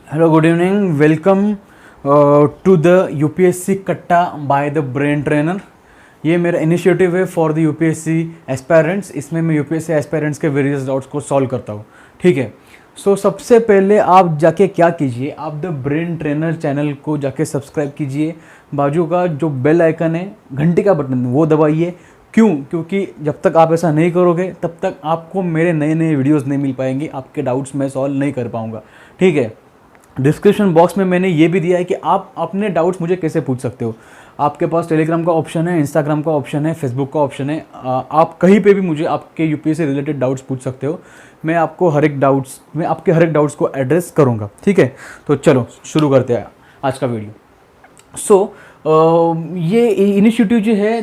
Hello, good evening. Welcome to the UPSC कट्टा by the Brain trainer. ये मेरा initiative है फॉर द यूपीएससी एस्पायरेंट्स। इसमें मैं यूपीएससी एस्पायरेंट्स के वेरियस डाउट्स को सॉल्व करता हूँ। ठीक है। सो सबसे पहले आप जाके क्या कीजिए, आप द ब्रेन ट्रेनर चैनल को जाके सब्सक्राइब कीजिए। बाजू का जो बेल आइकन है, घंटी का बटन, वो दबाइए। क्यों? क्योंकि जब तक आप ऐसा नहीं करोगे तब तक आपको मेरे नए नए वीडियोस नहीं मिल पाएंगे, आपके डाउट्स मैं सॉल्व नहीं कर पाऊँगा। ठीक है। डिस्क्रिप्शन बॉक्स में मैंने ये भी दिया है कि आप अपने डाउट्स मुझे कैसे पूछ सकते हो। आपके पास टेलीग्राम का ऑप्शन है, इंस्टाग्राम का ऑप्शन है, फेसबुक का ऑप्शन है। आप कहीं पे भी मुझे आपके यूपीएससी रिलेटेड डाउट्स पूछ सकते हो। मैं आपके हर एक डाउट्स को एड्रेस करूँगा। ठीक है। तो चलो शुरू करते हैं आज का वीडियो। ये इनिशिएटिव जो है,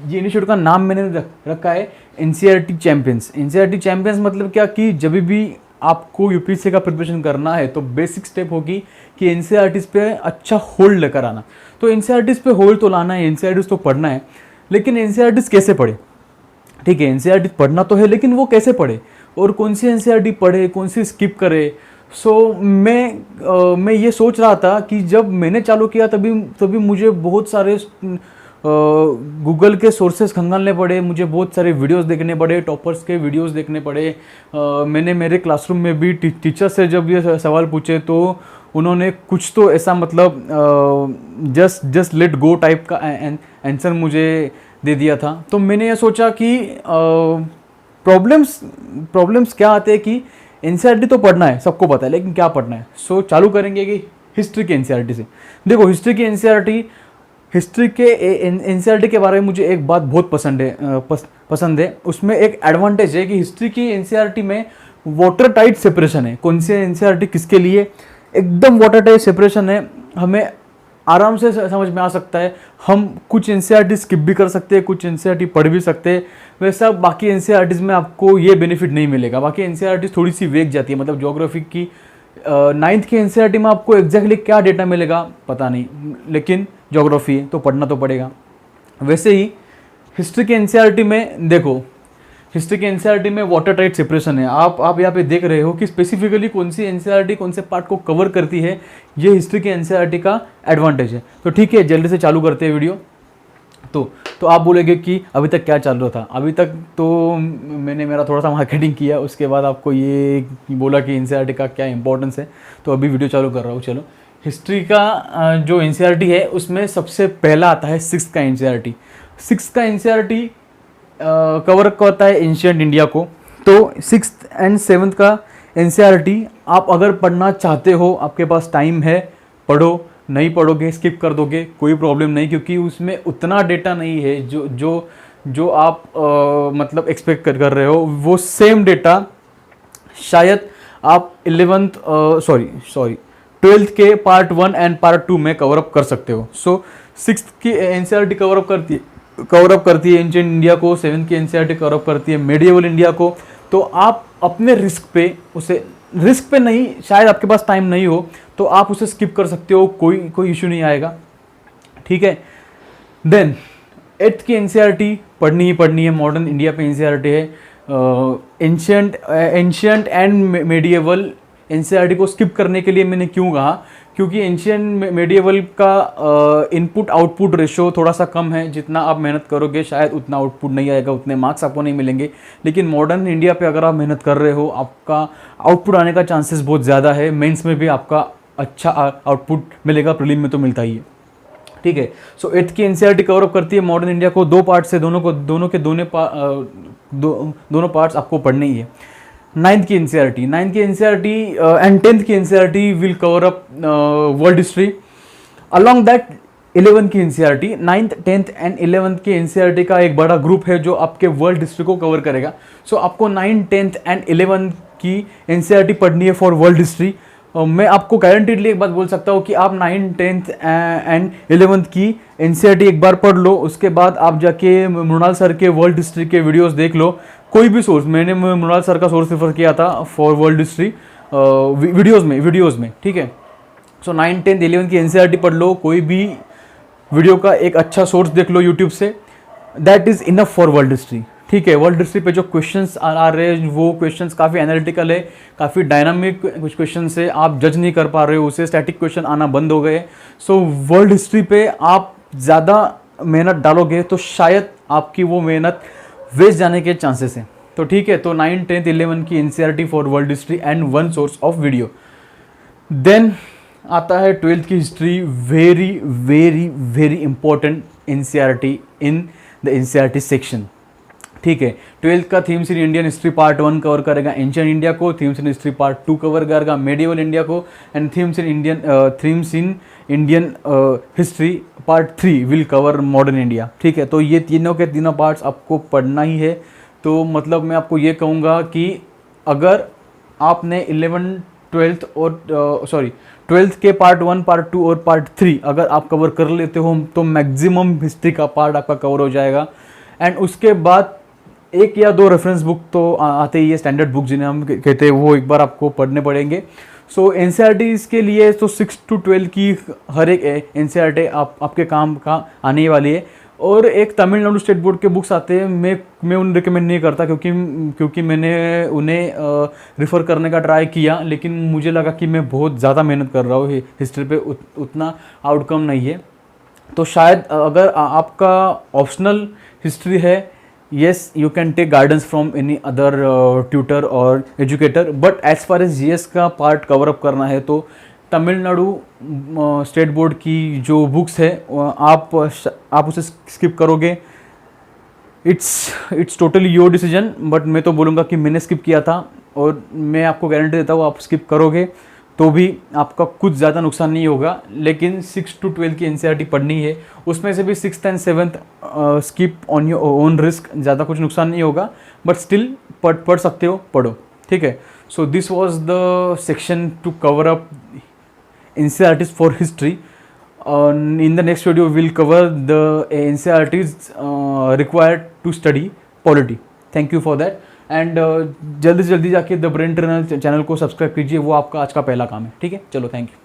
ये इनिशिएटिव का नाम मैंने रखा है एनसीईआरटी चैंपियंस। एनसीईआरटी चैंपियंस मतलब क्या कि जब भी आपको यूपीएससी का प्रिपरेशन करना है तो बेसिक स्टेप होगी कि एनसीईआरटीज़ पे अच्छा होल्ड लेकर आना। तो एनसीईआरटीज़ पे होल्ड तो लाना है, एनसीईआरटीज़ तो पढ़ना है, लेकिन एनसीईआरटीज़ कैसे पढ़े? ठीक है, एनसीईआरटी पढ़ना तो है, लेकिन वो कैसे पढ़े और कौन सी एनसीईआरटी पढ़े, कौन सी स्किप करे। मैं ये सोच रहा था कि जब मैंने चालू किया तभी मुझे बहुत सारे गूगल के सोर्सेज खंगालने पड़े, मुझे बहुत सारे वीडियोस देखने पड़े, टॉपर्स के वीडियोस देखने पड़े। मैंने मेरे क्लासरूम में भी टीचर से जब ये सवाल पूछे तो उन्होंने कुछ तो ऐसा मतलब जस्ट लेट गो टाइप का आंसर मुझे दे दिया था। तो मैंने ये सोचा कि प्रॉब्लम्स क्या आते हैं कि एनसीईआरटी तो पढ़ना है, सबको पता है, लेकिन क्या पढ़ना है। चालू करेंगे कि हिस्ट्री की एनसीईआरटी से। देखो, हिस्ट्री के एनसीईआरटी के बारे में मुझे एक बात बहुत पसंद है। उसमें एक एडवांटेज है कि हिस्ट्री की एनसीईआरटी में वाटर टाइट सेपरेशन है। कौन सी एनसीईआरटी किसके लिए? एकदम वाटर टाइट सेपरेशन है, हमें आराम से समझ में आ सकता है। हम कुछ एनसीईआरटी स्किप भी कर सकते हैं, कुछ एनसीईआरटी पढ़ भी सकते हैं। वैसा बाकी एनसीईआरटीज़ में आपको ये बेनिफिट नहीं मिलेगा। बाकी एनसीईआरटीज़ थोड़ी सी वेग जाती है, मतलब ज्योग्राफी की 9th की एनसीईआरटी में आपको एग्जैक्टली क्या डेटा मिलेगा पता नहीं, लेकिन ज्योग्राफी है तो पढ़ना तो पड़ेगा। वैसे ही हिस्ट्री की एनसीईआरटी में देखो, हिस्ट्री की एनसीईआरटी में वाटर टाइट सेपरेशन है। आप यहाँ पे देख रहे हो कि स्पेसिफिकली कौन सी एनसीईआरटी कौन से पार्ट को कवर करती है। ये हिस्ट्री की एनसीईआरटी का एडवांटेज है। तो ठीक है, जल्दी से चालू करते हैं वीडियो। तो आप बोलेंगे कि अभी तक क्या चल रहा था? अभी तक तो मैंने मेरा थोड़ा सा मार्केटिंग किया, उसके बाद आपको ये बोला कि एनसीईआरटी का क्या इंपॉर्टेंस है, तो अभी वीडियो चालू कर रहा हूँ। चलो, हिस्ट्री का जो एनसीईआरटी है उसमें सबसे पहला आता है 6th का एनसीईआरटी। 6th का एनसीईआरटी कवर करता है एंशिएंट इंडिया को। तो 6th एंड 7th का एनसीईआरटी आप अगर पढ़ना चाहते हो, आपके पास टाइम है, पढ़ो। नहीं पढ़ोगे, स्किप कर दोगे, कोई प्रॉब्लम नहीं, क्योंकि उसमें उतना डेटा नहीं है जो आप मतलब एक्सपेक्ट कर रहे हो। वो सेम डेटा शायद आप 12th के पार्ट 1 एंड पार्ट 2 में कवर अप कर सकते हो। 6th की एनसीईआरटी कवर अप करती है एंशिएंट इंडिया को, 7th की एनसीईआरटी कवर अप करती है मेडिएवल इंडिया को। तो आप अपने रिस्क पे नहीं, शायद आपके पास टाइम नहीं हो तो आप उसे स्किप कर सकते हो, कोई इशू नहीं आएगा। ठीक है। देन 8th की एनसीईआरटी पढ़नी है। मॉडर्न इंडिया पे एनसीईआरटी है। एंशिएंट एंड मेडिएवल एनसीईआरटी को स्किप करने के लिए मैंने क्यों कहा? क्योंकि एंशिएंट मेडिएवल का इनपुट आउटपुट रेशो थोड़ा सा कम है। जितना आप मेहनत करोगे शायद उतना आउटपुट नहीं आएगा, उतने मार्क्स आपको नहीं मिलेंगे। लेकिन मॉडर्न इंडिया पे अगर आप मेहनत कर रहे हो, आपका आउटपुट आने का चांसेस बहुत ज़्यादा है। मेंस में भी आपका अच्छा आउटपुट मिलेगा, प्रीलिम में तो मिलता ही है। ठीक है। 8th की एनसीईआरटी कवर अप करती है मॉडर्न इंडिया को। 2 पार्ट से दोनों पार्ट्स आपको पढ़ने ही है। 9th की एनसीईआरटी एंड 10th की NCERT will cover up world history. Along that 11th की NCERT, 9th 10th and 11th की एनसीईआरटी का एक बड़ा ग्रुप है जो आपके वर्ल्ड हिस्ट्री को कवर करेगा। आपको 9th 10th एंड 11th की एनसीईआरटी पढ़नी है फॉर वर्ल्ड हिस्ट्री। मैं आपको गारंटीडली एक बात बोल सकता हूँ कि आप 9th 10th एंड 11th की एनसीईआरटी एक बार पढ़ लो, उसके बाद आप जाके मृणाल सर के वर्ल्ड हिस्ट्री के वीडियोस देख लो। कोई भी सोर्स, मैंने मृणाल सर का सोर्स रेफर किया था फॉर वर्ल्ड हिस्ट्री वीडियोस में। ठीक है। 9th 10th 11th की एनसीईआरटी पढ़ लो, कोई भी वीडियो का एक अच्छा सोर्स देख लो यूट्यूब से, that is enough for world history. ठीक है। वर्ल्ड हिस्ट्री पे जो क्वेश्चंस आ रहे हैं वो क्वेश्चंस काफ़ी एनालिटिकल है, काफ़ी डायनामिक कुछ क्वेश्चन से आप जज नहीं कर पा रहे हो, उसे स्टैटिक क्वेश्चन आना बंद हो गए। सो वर्ल्ड हिस्ट्री पे आप ज़्यादा मेहनत डालोगे तो शायद आपकी वो मेहनत वेस्ट जाने के चांसेस हैं। तो ठीक है, तो 9th 10th 11 की NCERT for world history and one source of video. Then आता है 12th की history, very very very important NCERT in the NCERT section. ठीक है, 12th का themes in Indian history part 1 cover करेगा एंशिएंट इंडिया को, themes in history part 2 cover करेगा medieval India को, and themes in Indian history part 3 will cover modern India. ठीक है, तो ये तीनों के तीनों पार्ट्स आपको पढ़ना ही है। तो मतलब मैं आपको ये कहूँगा कि अगर आपने 11th 12th और 12th के पार्ट 1 पार्ट 2 और पार्ट 3 अगर आप कवर कर लेते हो तो मैक्सिमम हिस्ट्री का पार्ट आपका कवर हो जाएगा। एंड उसके बाद 1 या 2 रेफरेंस बुक तो आते ही है, स्टैंडर्ड बुक जिन्हें हम कहते हैं, वो एक बार आपको पढ़ने पड़ेंगे। सो एनसीईआरटी इसके लिए तो 6 to 12 की हर एक एनसीईआरटी आपके काम का आने वाली है। और एक तमिलनाडु स्टेट बोर्ड के बुक्स आते हैं, मैं उन्हें रिकमेंड नहीं करता क्योंकि मैंने उन्हें रिफ़र करने का ट्राई किया, लेकिन मुझे लगा कि मैं बहुत ज़्यादा मेहनत कर रहा हूँ हिस्ट्री पे, उतना आउटकम नहीं है। तो शायद अगर आपका ऑप्शनल हिस्ट्री है, yes you can take guidance from any other tutor or educator, but as far as GS का पार्ट कवर अप करना है तो तमिलनाडु स्टेट बोर्ड की जो बुक्स है आप उसे स्किप करोगे, it's totally your decision. But मैं तो बोलूँगा कि मैंने स्किप किया था और मैं आपको गारंटी देता हूँ आप स्किप करोगे तो भी आपका कुछ ज़्यादा नुकसान नहीं होगा। लेकिन 6 to 12 की एनसीईआरटी पढ़नी है, उसमें से भी 6th and 7th skip on your own risk, ज़्यादा कुछ नुकसान नहीं होगा, बट स्टिल पढ़ सकते हो, पढ़ो। ठीक है, so this was the section to cover up NCERTs for history. In the next video will cover the NCERTs required to study polity. Thank you for that. And जल्दी से जल्दी जाके द ब्रेन ट्रेनर चैनल को subscribe कीजिए, वो आपका आज का पहला काम है। ठीक है, चलो, थैंक यू।